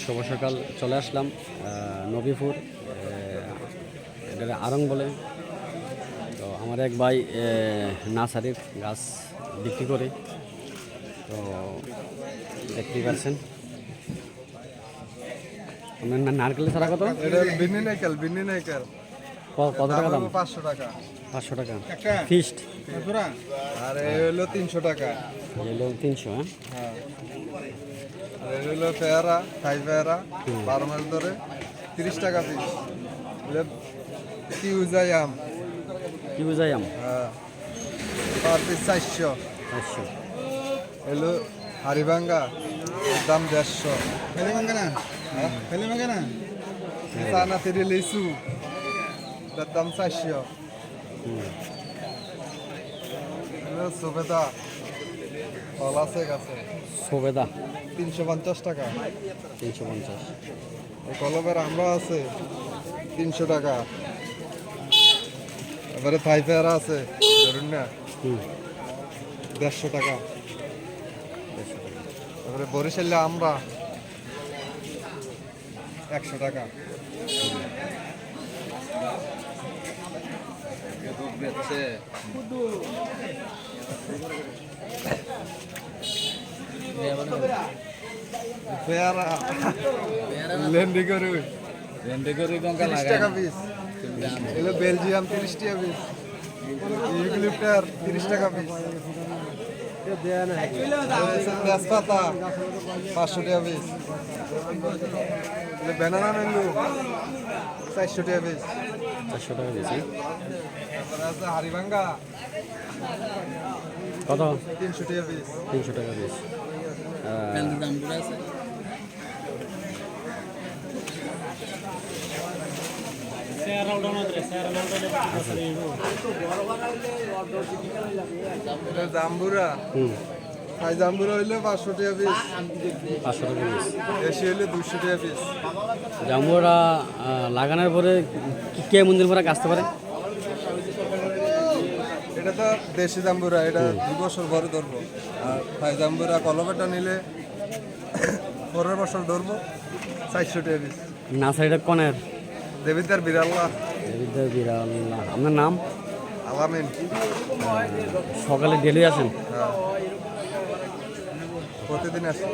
শুভ সকাল চলে আসলাম নবীপুর, এটা আরং বলে। তো আমার এক ভাই নার্সারির গাছ বিক্রি করে, তো দেখতেই পাচ্ছেন। আপনার নারকেলের ছাড়া কত? বিন্নি নাইকেল কত টাকা দাম? 500 টাকা। 500 টাকা ফিক্সড। আর এই হলো 300 টাকা। এগুলো 300। হ্যাঁ, আর এই হলো পেয়ারা, থাই পেয়ারা 12 মাস ধরে 30 টাকা পিস। কি উজাই আম, কি বুঝাই আম? হ্যাঁ, পার পিস 400। 400। এলো হারিভাঙ্গা, দাম 150। সানা তেরে লিচু, তার দাম 400। এলো সুবেদা, ফল আছে গাছে, সবেদা 350 টাকা। 350। এই কলমের আমরা আছে 300 টাকা। এবারে থাই পেয়ারা আছে ধরুন না 150 টাকা। এবারে বরিশালে আমরা 100 টাকা। পেয়ারা লেন্ডি করে 30 টাকা পিস। এগুলো বেলজিয়াম 30 টাকা পিস। ইউক্লিপ্টার 30 টাকা পিস। তেজপাতা 500 টাকা পিস। ব্যানানা ম্যাঙ্গো 400 টাকা পিস। 400 টাকা দিয়েছি। তারপরে আছে হারিভাঙ্গা কত? 300 টাকা পিস। 300 টাকা পিস। এটা জাম্বুরা, থাই জাম্বুরা হইলে 500 টাকা পিস। 500 টাকা পিস। এসি হইলে 200 টাকা পিস। জাম্বুরা লাগানোর পরে কেমন দিন পরে আসতে পারে? এটা তো দেশি জাম্বুরা, এটা 2 বছর পরে ধরবো। আর থাই জাম্বুরা কলমেটা নিলে 15 বছর ধরবো, 400 টাকা পিস। নার্সারিটা কনের? দেবিদার বিড়াল্লা। দেবিদ্দার বিড়াল্লা। আপনার নাম? আলামিন। সকালে ডেলি আসেন? হ্যাঁ, প্রতিদিন আসে।